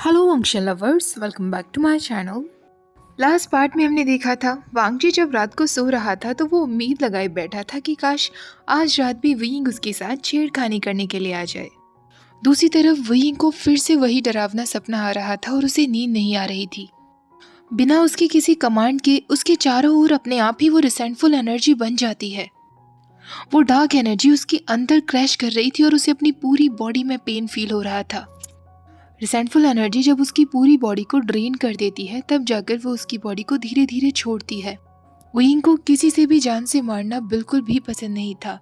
Hello function lovers, welcome back to my channel. Last part में हमने देखा था वांगजी जब रात को सो रहा था तो वो उम्मीद लगाए बैठा था कि काश आज रात भी विंग उसके साथ छेड़खानी करने के लिए आ जाए। दूसरी तरफ विंग को फिर से वही डरावना सपना आ रहा था और उसे नींद नहीं आ रही थी। बिना उसके किसी कमांड के उसके चारों ओर अपने आप ही वो रिसेंटफुल एनर्जी बन जाती है। वो डार्क एनर्जी उसके अंदर क्रैश कर रही थी और उसे अपनी पूरी बॉडी में पेन फील हो रहा था। रिसेंटफुल एनर्जी जब उसकी पूरी बॉडी को ड्रेन कर देती है तब जाकर वो उसकी बॉडी को धीरे धीरे छोड़ती है। विंग को किसी से भी जान से मारना बिल्कुल भी पसंद नहीं था,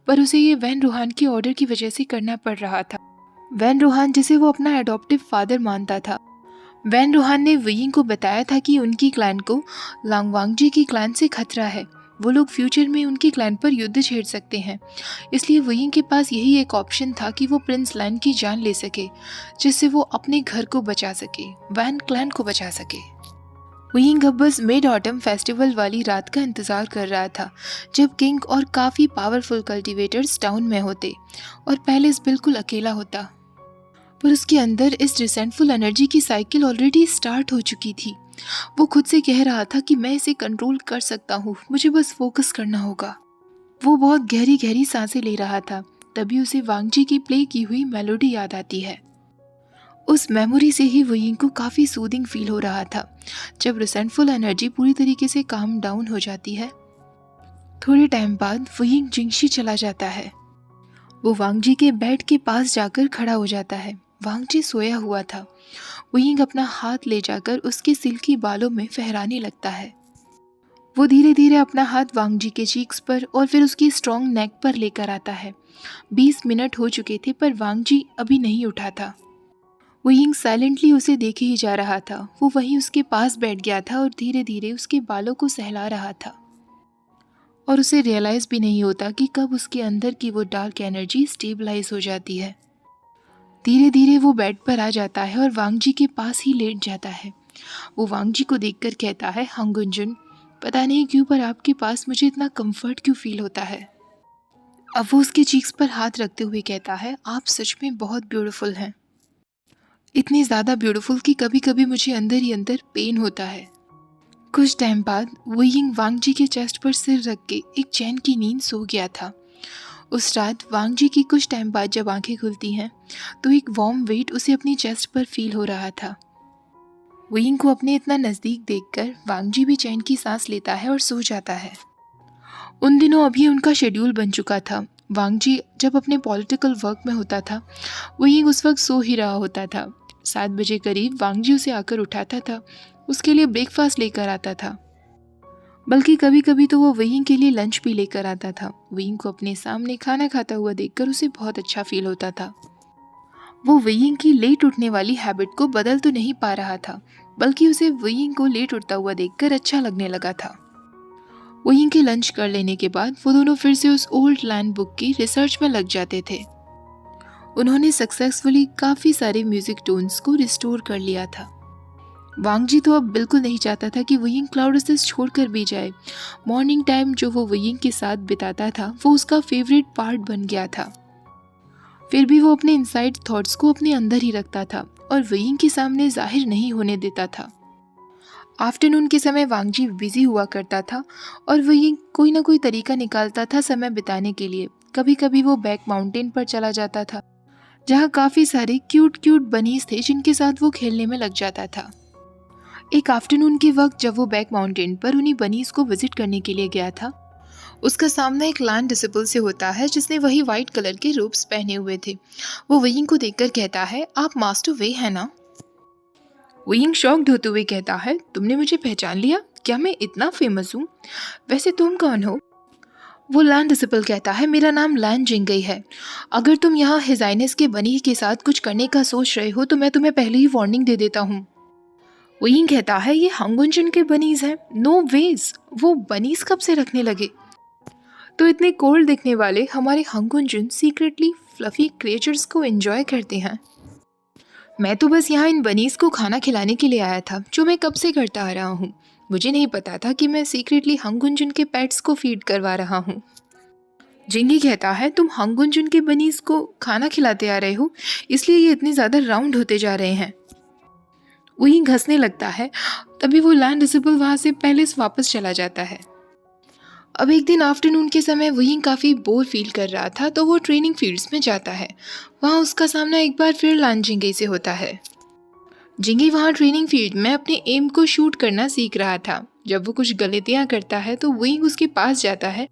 पर उसे ये वैन रोहान के ऑर्डर की वजह से करना पड़ रहा था। वैन रोहान जिसे वो अपना एडॉप्टिव फादर मानता था। वैन रोहान ने विंग को बताया था कि उनकी क्लैन को लांगवांगजी की क्लैन से खतरा है। वो लोग फ्यूचर में उनकी क्लैन पर युद्ध छेड़ सकते हैं, इसलिए विंग के पास यही एक ऑप्शन था कि वो प्रिंस लैन की जान ले सके, जिससे वो अपने घर को बचा सके, वैन क्लैन को बचा सके। विंग अब बस मिड ऑटम फेस्टिवल वाली रात का इंतजार कर रहा था, जब किंग और काफ़ी पावरफुल कल्टिवेटर्स टाउन में होते और पैलेस बिल्कुल अकेला होता। पर उसके अंदर इस रिसेंटफुल एनर्जी की साइकिल ऑलरेडी स्टार्ट हो चुकी थी। वो खुद से कह रहा था कि मैं इसे कंट्रोल कर सकता हूँ, मुझे बस फोकस करना होगा। वो बहुत गहरी गहरी सांसें ले रहा था। तभी उसे वांगजी की प्ले की हुई मेलोडी याद आती है। उस मेमोरी से ही विंग को काफ़ी सूदिंग फील हो रहा था। जब रिसेंटफुल एनर्जी पूरी तरीके से काम डाउन हो जाती है, थोड़े टाइम बाद विंग जिंगशी चला जाता है। वो वांगजी के बेड के पास जाकर खड़ा हो जाता है। वांगजी सोया हुआ था। विंग अपना हाथ ले जाकर उसके सिल्की बालों में फहराने लगता है। वो धीरे धीरे अपना हाथ वांगजी के चीक्स पर और फिर उसकी स्ट्रॉन्ग नेक पर लेकर आता है। 20 मिनट हो चुके थे पर वांगजी अभी नहीं उठा था। विंग साइलेंटली उसे देखे ही जा रहा था। वो वहीं उसके पास बैठ गया था और धीरे धीरे उसके बालों को सहला रहा था, और उसे रियलाइज भी नहीं होता कि कब उसके अंदर की वो डार्क एनर्जी स्टेबलाइज हो जाती है। धीरे धीरे वो बेड पर आ जाता है और वांगजी के पास ही लेट जाता है। वो वांगजी को देखकर कहता है, हंगुंजुन, पता नहीं क्यों पर आपके पास मुझे इतना कंफर्ट क्यों फील होता है। अब वो उसके चीक्स पर हाथ रखते हुए कहता है, आप सच में बहुत ब्यूटीफुल हैं, इतनी ज़्यादा ब्यूटीफुल कि कभी कभी मुझे अंदर ही अंदर पेन होता है। कुछ टाइम बाद विंग वांगजी के चेस्ट पर सिर रख के एक चैन की नींद सो गया था। उस रात वांगजी की कुछ टाइम बाद जब आंखें खुलती हैं तो एक वार्म वेट उसे अपनी चेस्ट पर फील हो रहा था। विंग को अपने इतना नज़दीक देखकर वांगजी भी चैन की सांस लेता है और सो जाता है। उन दिनों अभी उनका शेड्यूल बन चुका था। वांगजी जब अपने पॉलिटिकल वर्क में होता था, विंग उस वक्त सो ही रहा होता था। 7 बजे करीब वांगजी उसे आकर उठाता था, उसके लिए ब्रेकफास्ट लेकर आता था, बल्कि कभी कभी तो वो विंग के लिए लंच भी लेकर आता था। विंग को अपने सामने खाना खाता हुआ देखकर उसे बहुत अच्छा फील होता था। वो विंग की लेट उठने वाली हैबिट को बदल तो नहीं पा रहा था, बल्कि उसे विंग को लेट उठता हुआ देखकर अच्छा लगने लगा था। विंग के लंच कर लेने के बाद वो दोनों फिर से उस ओल्ड लैंड बुक की रिसर्च में लग जाते थे। उन्होंने सक्सेसफुली काफ़ी सारे म्यूजिक टोन्स को रिस्टोर कर लिया था। वांगजी तो अब बिल्कुल नहीं चाहता था कि विंग क्लाउडसेस छोड़कर भी जाए। मॉर्निंग टाइम जो वो विंग के साथ बिताता था वो उसका फेवरेट पार्ट बन गया था। फिर भी वो अपने इनसाइड थॉट्स को अपने अंदर ही रखता था और विंग के सामने जाहिर नहीं होने देता था। आफ्टरनून के समय वांगजी बिजी हुआ करता था और विंग कोई ना कोई तरीका निकालता था समय बिताने के लिए। कभी कभी वो बैक माउंटेन पर चला जाता था, जहाँ काफ़ी सारे क्यूट क्यूट बनीज थे जिनके साथ वो खेलने में लग जाता था। एक आफ्टरनून के वक्त जब वो बैक माउंटेन पर उन्हीं बनीज को विजिट करने के लिए गया था, उसका सामना एक लैंड डिसेबल से होता है जिसने वही वाइट कलर के रोब्स पहने हुए थे। वो विंग को देखकर कहता है, आप मास्टर वे है ना? विंग शॉक्ड होते हुए कहता है, तुमने मुझे पहचान लिया? क्या मैं इतना फेमस हूँ? वैसे तुम कौन हो? वो लैंड डिसेबल कहता है, मेरा नाम लैंड जिंगई है। अगर तुम यहाँ हिजाइनेस के बनी के साथ कुछ करने का सोच रहे हो तो मैं तुम्हें पहले ही वार्निंग दे देता हूँ। विंग कहता है, ये हंगुंजन के बनीज हैं। नो वेज, वो बनीज कब से रखने लगे? तो इतने कोल्ड दिखने वाले हमारे हंगुंजन सीक्रेटली फ्लफी क्रिएचर्स को एंजॉय करते हैं। मैं तो बस यहाँ इन बनीज को खाना खिलाने के लिए आया था, जो मैं कब से करता आ रहा हूँ। मुझे नहीं पता था कि मैं सीक्रेटली हंगुंजन के पेट्स को फीड करवा रहा हूँ। जिंगी कहता है, तुम हंगुंजन के बनीज को खाना खिलाते आ रहे हो, इसलिए ये इतने ज़्यादा राउंड होते जा रहे हैं। वहीं घसने लगता है। तभी वो लैंड डिसेबल वहाँ से पहले से वापस चला जाता है। अब एक दिन आफ्टरनून के समय वहीं काफ़ी बोर फील कर रहा था, तो वो ट्रेनिंग फील्ड्स में जाता है। वहाँ उसका सामना एक बार फिर लैंड जिंगे से होता है। जिंगी वहाँ ट्रेनिंग फील्ड में अपने एम को शूट करना सीख रहा था। जब वो कुछ गलतियाँ करता है तो विंग उसके पास जाता है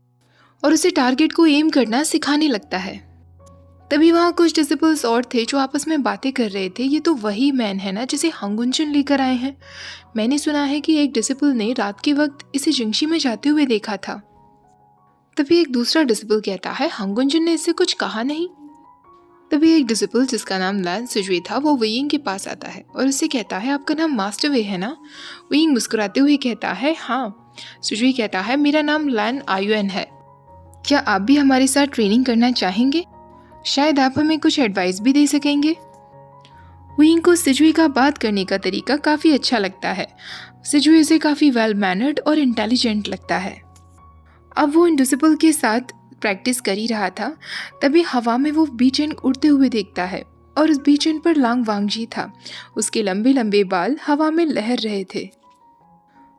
और उसे टारगेट को एम करना सिखाने लगता है। तभी वहाँ कुछ डिसिपल्स और थे जो आपस में बातें कर रहे थे, ये तो वही मैन है ना जिसे हंगुंचन लेकर आए हैं। मैंने सुना है कि एक डिसिपल ने रात के वक्त इसे जिंगशी में जाते हुए देखा था। तभी एक दूसरा डिसिपल कहता है हंगुंचन ने इससे कुछ कहा नहीं। तभी एक डिसिपल जिसका नाम लैन सिजुए था वो विंग के पास आता है और उससे कहता है आपका नाम मास्टर वे है ना। विंग मुस्कुराते हुए कहता है हाँ। सिजुए कहता है मेरा नाम लैन आयुएन है। क्या आप भी हमारे साथ ट्रेनिंग करना चाहेंगे? शायद आप हमें कुछ एडवाइस भी दे सकेंगे। विंग को सिजुए का बात करने का तरीका काफ़ी अच्छा लगता है। सिजुए से काफ़ी वेल मैनर्ड और इंटेलिजेंट लगता है। अब वो इन डिसिपल के साथ प्रैक्टिस कर ही रहा था। तभी हवा में वो बीचेन उड़ते हुए देखता है और उस बीचेन पर लांग वांगजी था। उसके लंबे लंबे बाल हवा में लहर रहे थे।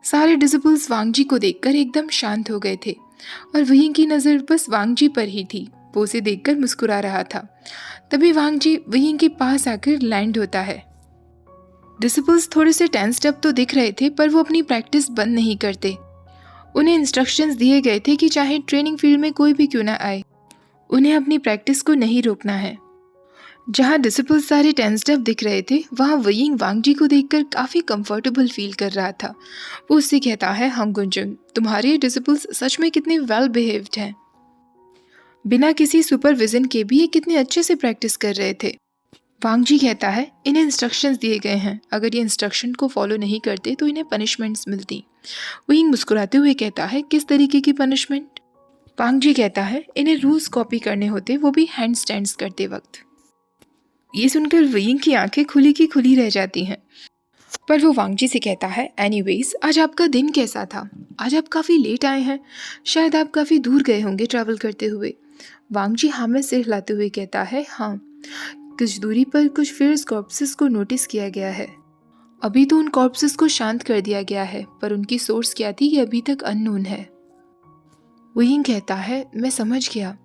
सारे डिसिपल्स वांगजी को देखकर एकदम शांत हो गए थे और वहीं की नज़र बस वांगजी पर ही थी। वो उसे देखकर मुस्कुरा रहा था। तभी वांगजी वहीं के पास आकर लैंड होता है। डिसिपल्स थोड़े से टेंस्ड अप तो दिख रहे थे, पर वो अपनी प्रैक्टिस बंद नहीं करते। उन्हें इंस्ट्रक्शंस दिए गए थे कि चाहे ट्रेनिंग फील्ड में कोई भी क्यों ना आए, उन्हें अपनी प्रैक्टिस को नहीं रोकना है। जहाँ डिसिपल्स सारे टेंस्ड अप दिख रहे थे, वहाँ विंग वांगजी को देखकर काफ़ी कंफर्टेबल फील कर रहा था। वो उससे कहता है हंगुंजन, तुम्हारे डिसिपल्स सच में कितने वेल बिहेव्ड हैं। बिना किसी सुपरविजन के भी ये कितने अच्छे से प्रैक्टिस कर रहे थे। वांगजी कहता है इन्हें इंस्ट्रक्शंस दिए गए हैं, अगर ये इंस्ट्रक्शन को फॉलो नहीं करते तो इन्हें पनिशमेंट्स मिलती। विंग मुस्कुराते हुए कहता है किस तरीके की पनिशमेंट? वांगजी कहता है इन्हें रूल्स कॉपी करने होते, वो भी हैंड स्टैंड्स करते वक्त। ये सुनकर विंग की आंखें खुली की खुली रह जाती हैं। पर वो वांगजी से कहता है एनीवेज, आज आपका दिन कैसा था? आज आप काफ़ी लेट आए हैं, शायद आप काफ़ी दूर गए होंगे ट्रैवल करते हुए। वांगजी हाँ में सिर हिलाते हुए कहता है हाँ, कुछ दूरी पर कुछ फियर्स कॉर्प्सेस को नोटिस किया गया है। अभी तो उन कॉर्प्सेस को शांत कर दिया गया है, पर उनकी सोर्स क्या थी ये अभी तक अननोन है। विंग कहता है मैं समझ गया,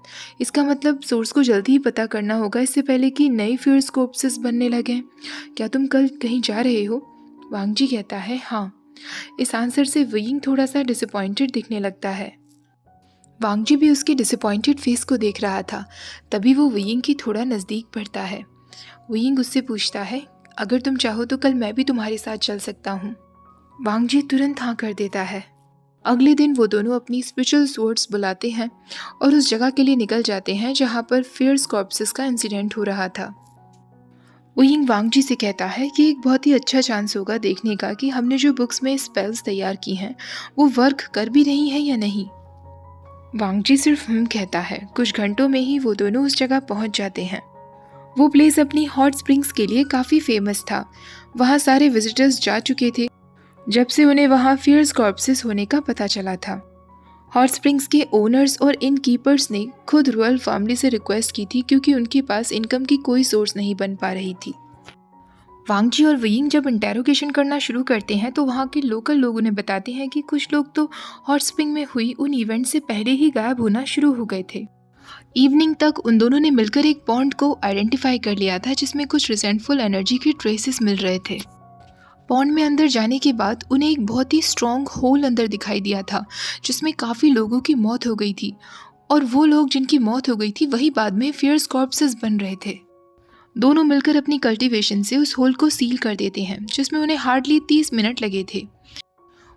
इसका मतलब सोर्स को जल्दी ही पता करना होगा इससे पहले कि नई फियर्स कॉर्प्सेस बनने लगें। क्या तुम कल कहीं जा रहे हो? वांगजी कहता है हाँ। इस आंसर से विंग थोड़ा सा डिसअपॉइंटेड दिखने लगता है। वांगजी भी उसके डिसअपॉइंटेड फेस को देख रहा था। तभी वो विंग की थोड़ा नज़दीक बढ़ता है। विंग उससे पूछता है अगर तुम चाहो तो कल मैं भी तुम्हारे साथ चल सकता हूँ। वांगजी तुरंत हाँ कर देता है। अगले दिन वो दोनों अपनी स्पेशल सोर्ड्स बुलाते हैं और उस जगह के लिए निकल जाते हैं जहाँ पर फियर्स कॉर्प्सेस का इंसिडेंट हो रहा था। विंग वांगजी से कहता है कि एक बहुत ही अच्छा चांस होगा देखने का कि हमने जो बुक्स में स्पेल्स तैयार की हैं वो वर्क कर भी रही हैं या नहीं। वांगजी सिर्फ कहता है। कुछ घंटों में ही वो दोनों उस जगह पहुंच जाते हैं। वो प्लेस अपनी हॉट स्प्रिंग्स के लिए काफ़ी फेमस था। वहाँ सारे विजिटर्स जा चुके थे जब से उन्हें वहाँ फियर्स कॉर्प्सेस होने का पता चला था। हॉट स्प्रिंग्स के ओनर्स और इन कीपर्स ने खुद रॉयल फैमिली से रिक्वेस्ट की थी क्योंकि उनके पास इनकम की कोई सोर्स नहीं बन पा रही थी। वांगजी और विंग जब इंटेरोगेशन करना शुरू करते हैं तो वहाँ के लोकल लोग उन्हें बताते हैं कि कुछ लोग तो हॉट स्प्रिंग में हुई उन इवेंट से पहले ही गायब होना शुरू हो गए थे। इवनिंग तक उन दोनों ने मिलकर एक पॉन्ड को आइडेंटिफाई कर लिया था जिसमें कुछ रिसेंटफुल एनर्जी के ट्रेसेस मिल रहे थे। पॉन्ड में अंदर जाने के बाद उन्हें एक बहुत ही स्ट्रॉन्ग होल अंदर दिखाई दिया था जिसमें काफ़ी लोगों की मौत हो गई थी और वो लोग जिनकी मौत हो गई थी वही बाद में फियर्स कॉर्प्सेस बन रहे थे। दोनों मिलकर अपनी कल्टीवेशन से उस होल को सील कर देते हैं जिसमें उन्हें हार्डली 30 मिनट लगे थे।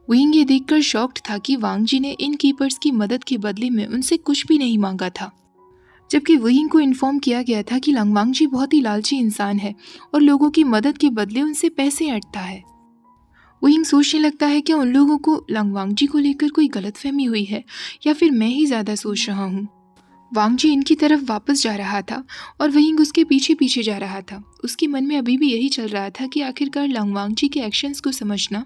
विंग ये देखकर शॉक्ड था कि वांगजी ने इन कीपर्स की मदद के बदले में उनसे कुछ भी नहीं मांगा था, जबकि विंग को इन्फॉर्म किया गया था कि वांगजी बहुत ही लालची इंसान है और लोगों की मदद के बदले उनसे पैसे ऐंठता है। विंग सोचने लगता है कि उन लोगों को वांगजी को लेकर कोई गलतफहमी हुई है या फिर मैं ही ज़्यादा सोच रहा हूँ। वांगजी इनकी तरफ वापस जा रहा था और विंग उसके पीछे पीछे जा रहा था। उसके मन में अभी भी यही चल रहा था कि आखिरकार वांगजी के एक्शंस को समझना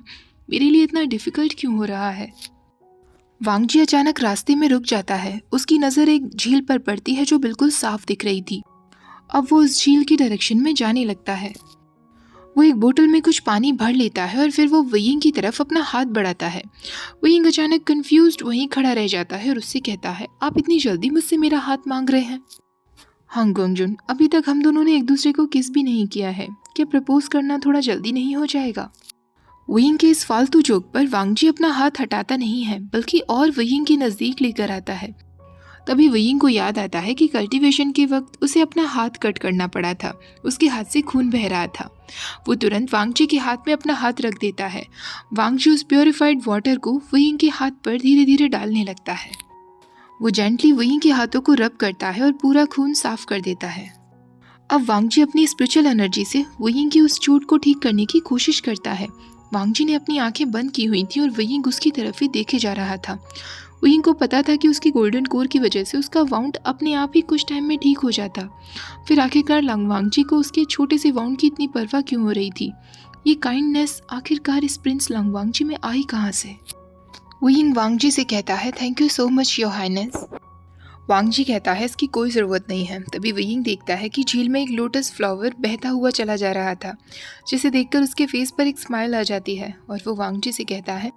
मेरे लिए इतना डिफ़िकल्ट क्यों हो रहा है। वांगजी अचानक रास्ते में रुक जाता है। उसकी नज़र एक झील पर पड़ती है जो बिल्कुल साफ दिख रही थी। अब वो उस झील की डायरेक्शन में जाने लगता है। वो एक बोतल में कुछ पानी भर लेता है और फिर वो वयिंग की तरफ अपना हाथ बढ़ाता है। वयिंग अचानक कंफ्यूज्ड वहीं खड़ा रह जाता है और उससे कहता है, आप इतनी जल्दी मुझसे मेरा हाथ मांग रहे हैं? हांग गुंगजुन, अभी तक हम दोनों ने एक दूसरे को किस भी नहीं किया है, क्या प्रपोज करना थोड़ा जल्दी नहीं हो जाएगा? वयिंग के इस फालतू जोक पर वांगजी अपना हाथ हटाता नहीं है, बल्कि और वयिंग के नजदीक लेकर आता है। तभी वयिंग को याद आता है कि कल्टीवेशन के वक्त उसे अपना हाथ कट करना पड़ा था, उसके हाथ से खून बह रहा था। वो तुरंत वांगजी के हाथ में अपना हाथ रख देता है। वांगजी उस प्योरीफाइड वाटर को वयिंग के हाथ पर धीरे धीरे डालने लगता है। वो जेंटली वयिंग के हाथों को रब करता है और पूरा खून साफ कर देता है। अब वांगजी अपनी स्पिरिचुअल एनर्जी से वयिंग की उस चोट को ठीक करने की कोशिश करता है। वांगजी ने अपनी आंखें बंद की हुई थी और वयिंग उसकी तरफ ही देखे जा रहा था। वयिंग को पता था कि उसकी गोल्डन कोर की वजह से उसका वाउंड अपने आप ही कुछ टाइम में ठीक हो जाता। फिर आखिरकार वांगजी को उसके छोटे से वाउंड की इतनी परवाह क्यों हो रही थी? ये काइंडनेस आखिरकार इस प्रिंस वांगजी में आई कहाँ से? वयिंग वांगजी से कहता है, thank you so much your highness. Wangji कहता है, इसकी कोई ज़रूरत नहीं है। तभी वयिंग देखता है कि झील में एक लोटस फ्लावर बहता हुआ चला जा रहा था, जिसे देखकर उसके फेस पर एक स्माइल आ जाती है और वो वांगजी से कहता है,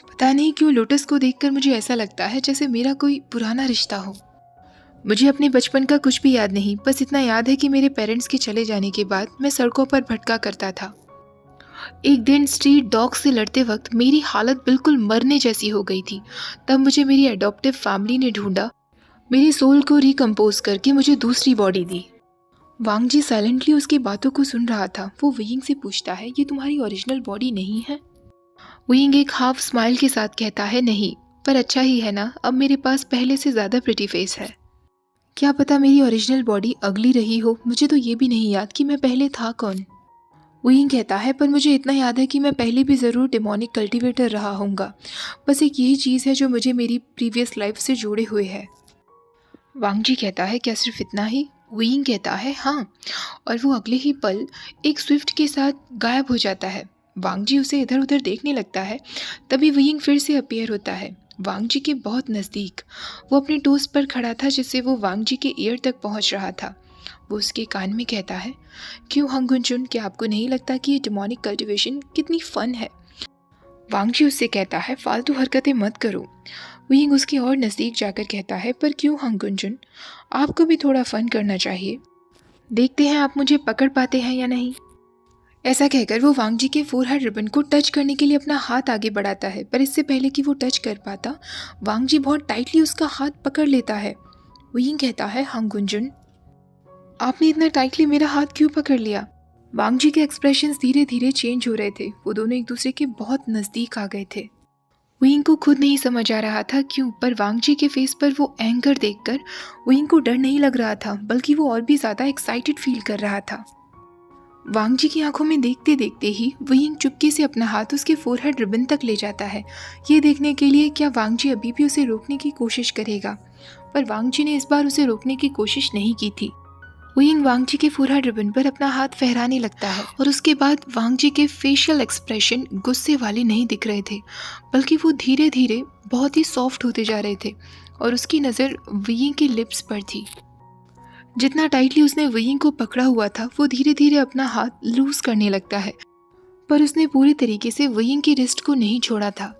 पता नहीं क्यों लोटस को देखकर मुझे ऐसा लगता है जैसे मेरा कोई पुराना रिश्ता हो। मुझे अपने बचपन का कुछ भी याद नहीं, बस इतना याद है कि मेरे पेरेंट्स के चले जाने के बाद मैं सड़कों पर भटका करता था। एक दिन स्ट्रीट डॉग से लड़ते वक्त मेरी हालत बिल्कुल मरने जैसी हो गई थी। तब मुझे मेरी एडॉप्टिव फैमिली ने ढूंढा, मेरी सोल को रिकम्पोज करके मुझे दूसरी बॉडी दी। वांगजी साइलेंटली उसकी बातों को सुन रहा था। वो वयिंग से पूछता है, ये तुम्हारी ओरिजिनल बॉडी नहीं है? वयिंग एक हाफ स्माइल के साथ कहता है, नहीं, पर अच्छा ही है ना, अब मेरे पास पहले से ज़्यादा प्रिटी फेस है। क्या पता मेरी ओरिजिनल बॉडी अगली रही हो, मुझे तो ये भी नहीं याद कि मैं पहले था कौन। वयिंग कहता है, पर मुझे इतना याद है कि मैं पहले भी ज़रूर डेमोनिक कल्टीवेटर रहा होऊंगा। बस एक यही चीज़ है जो मुझे मेरी प्रीवियस लाइफ से जोड़े हुए है। वांगजी कहता है, क्या सिर्फ इतना ही? वयिंग कहता है, हाँ, और वो अगले ही पल एक स्विफ्ट के साथ गायब हो जाता है। वांगजी उसे इधर उधर देखने लगता है। तभी वयिंग फिर से अपीयर होता है, वांगजी के बहुत नज़दीक। वो अपने टोस पर खड़ा था जिससे वो वांगजी के ईयर तक पहुंच रहा था। वो उसके कान में कहता है, क्यों हांग गुंगजुन, क्या आपको नहीं लगता कि ये डेमोनिक कल्टीवेशन कितनी फन है? वांगजी उससे कहता है, फालतू हरकतें मत करो। वयिंग उसके और नज़दीक जाकर कहता है, पर क्यों हांग गुंगजुन, आपको भी थोड़ा फन करना चाहिए। देखते हैं आप मुझे पकड़ पाते हैं या नहीं। ऐसा कहकर वो वांगजी के फोरहेड रिबन को टच करने के लिए अपना हाथ आगे बढ़ाता है, पर इससे पहले कि वो टच कर पाता, वांगजी बहुत टाइटली उसका हाथ पकड़ लेता है। वयिंग कहता है, हांग गुंगजुन, आपने इतना टाइटली मेरा हाथ क्यों पकड़ लिया? वांगजी के एक्सप्रेशंस धीरे धीरे चेंज हो रहे थे। वो दोनों एक दूसरे के बहुत नज़दीक आ गए थे। वयिंग को खुद नहीं समझ आ रहा था क्यों, पर वांगजी के फेस पर वो एंगर देखकर वयिंग को डर नहीं लग रहा था, बल्कि वो और भी ज़्यादा एक्साइटेड फील कर रहा था। वांगजी की आंखों में देखते देखते ही वयिंग चुपके से अपना हाथ उसके फोरहेड रिबन तक ले जाता है, ये देखने के लिए क्या वांगजी अभी भी उसे रोकने की कोशिश करेगा। पर वांगजी ने इस बार उसे रोकने की कोशिश नहीं की थी। वयिंग वांगजी के फोरहेड रिबन पर अपना हाथ फहराने लगता है और उसके बाद वांगजी के फेशियल एक्सप्रेशन गुस्से वाले नहीं दिख रहे थे, बल्कि वो धीरे धीरे बहुत ही सॉफ्ट होते जा रहे थे और उसकी नज़र वयिंग के लिप्स पर थी। जितना टाइटली उसने वयिंग को पकड़ा हुआ था, वो धीरे धीरे अपना हाथ लूज करने लगता है, पर उसने पूरी तरीके से वयिंग की रिस्ट को नहीं छोड़ा था।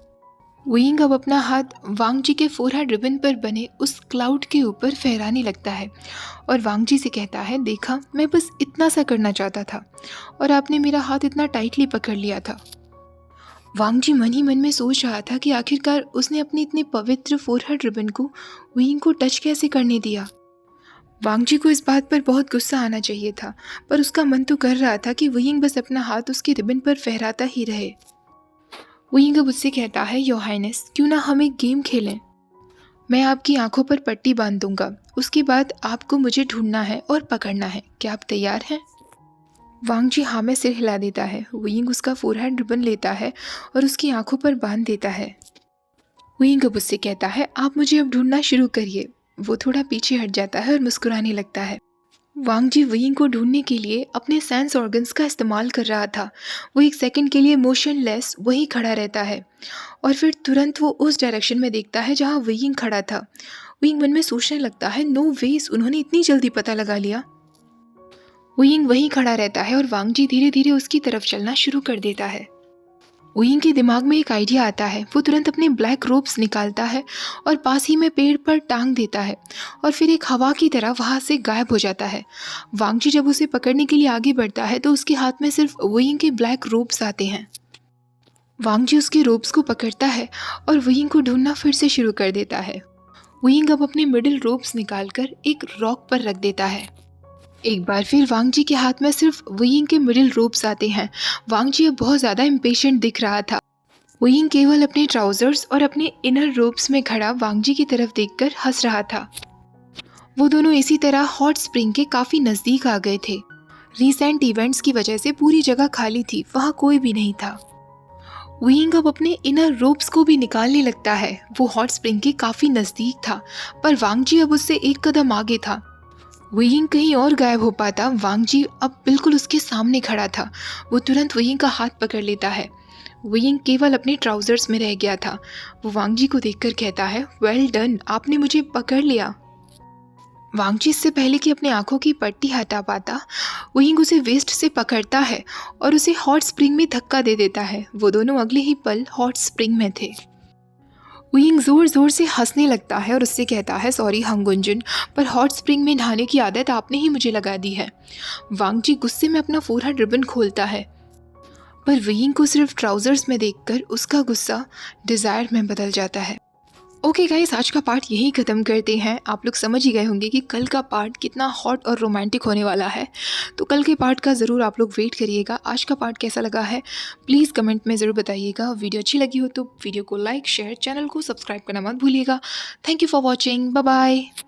वयिंग अब अपना हाथ वांगजी के फोरहेड रिबन पर बने उस क्लाउड के ऊपर फहराने लगता है और वांगजी से कहता है, देखा, मैं बस इतना सा करना चाहता था और आपने मेरा हाथ इतना टाइटली पकड़ लिया था। वांगजी मन ही मन में सोच रहा था कि आखिरकार उसने अपने इतने पवित्र फोरहेड रिबन को वयिंग को टच कैसे करने दिया। वांगजी को इस बात पर बहुत गुस्सा आना चाहिए था, पर उसका मन तो कर रहा था कि वयिंग बस अपना हाथ उसके रिबन पर फहराता ही रहे। वयिंग अब उससे कहता है, योर हाइनेस, क्यों ना हम एक गेम खेलें? मैं आपकी आंखों पर पट्टी बांध दूंगा, उसके बाद आपको मुझे ढूंढना है और पकड़ना है। क्या आप तैयार हैं? वांगजी हाँ में सिर हिला देता है। वयिंग उसका फोरहेड रिबन लेता है और उसकी आंखों पर बांध देता है। वयिंग अब उससे कहता है, आप मुझे अब ढूंढना शुरू करिए। वो थोड़ा पीछे हट जाता है और मुस्कुराने लगता है। वांगजी वयिंग को ढूंढने के लिए अपने सेंस ऑर्गन्स का इस्तेमाल कर रहा था। वो एक सेकंड के लिए मोशनलेस वहीं खड़ा रहता है और फिर तुरंत वो उस डायरेक्शन में देखता है जहां वयिंग खड़ा था। वयिंग मन में सोचने लगता है, नो वेज, उन्होंने इतनी जल्दी पता लगा लिया। वुयिंग वहीं खड़ा रहता है और वांग जी धीरे धीरे उसकी तरफ चलना शुरू कर देता है। वुयिंग के दिमाग में एक आइडिया आता है। वो तुरंत अपने ब्लैक रोप्स निकालता है और पास ही में पेड़ पर टांग देता है और फिर एक हवा की तरह वहाँ से गायब हो जाता है। वांग जी जब उसे पकड़ने के लिए आगे बढ़ता है तो उसके हाथ में सिर्फ वुयिंग के ब्लैक रोप्स आते हैं। वांग जी उसके रोप्स को पकड़ता है और वुयिंग को ढूंढना फिर से शुरू कर देता है। वुयिंग अब अपने मिडिल रोप्स निकालकर एक रॉक पर रख देता है। एक बार फिर वांग जी के हाथ में सिर्फ वुयिंग के मिडिल रोप्स आते हैं। वांग जी अब बहुत ज़्यादा इम्पेशेंट दिख रहा था। वुयिंग केवल अपने ट्राउजर्स और अपने इनर रोप्स में खड़ा वांग जी की तरफ देखकर हंस रहा था। वो दोनों इसी तरह हॉट स्प्रिंग के काफ़ी नज़दीक आ गए थे। रिसेंट इवेंट्स की वजह से पूरी जगह खाली थी, वहाँ कोई भी नहीं था। वुयिंग अब अपने इनर रोप्स को भी निकालने लगता है। वो हॉट स्प्रिंग के काफ़ी नज़दीक था, पर वांग जी अब उससे एक कदम आगे था। वुयिंग कहीं और गायब हो पाता, वांग जी अब बिल्कुल उसके सामने खड़ा था। वो तुरंत वुयिंग का हाथ पकड़ लेता है। वुयिंग केवल अपने ट्राउजर्स में रह गया था। वो वांग जी को देखकर कहता है, वेल डन, आपने मुझे पकड़ लिया। वांग जी इससे पहले कि अपने आंखों की पट्टी हटा पाता, वुयिंग उसे वेस्ट से पकड़ता है और उसे हॉट स्प्रिंग में धक्का दे देता है। वो दोनों अगले ही पल हॉट स्प्रिंग में थे। वुयिंग जोर जोर से हंसने लगता है और उससे कहता है, सॉरी हंगुंजन, पर हॉट स्प्रिंग में नहाने की आदत आपने ही मुझे लगा दी है। वांग जी गुस्से में अपना फोरहेड रिबन खोलता है, पर वुयिंग को सिर्फ ट्राउजर्स में देखकर उसका गुस्सा डिज़ायर में बदल जाता है। ओके गाइस, आज का पार्ट यहीं ख़त्म करते हैं। आप लोग समझ ही गए होंगे कि कल का पार्ट कितना हॉट और रोमांटिक होने वाला है, तो कल के पार्ट का ज़रूर आप लोग वेट करिएगा। आज का पार्ट कैसा लगा है प्लीज़ कमेंट में ज़रूर बताइएगा। वीडियो अच्छी लगी हो तो वीडियो को लाइक, शेयर, चैनल को सब्सक्राइब करना मत भूलिएगा। Thank you for watching, bye bye.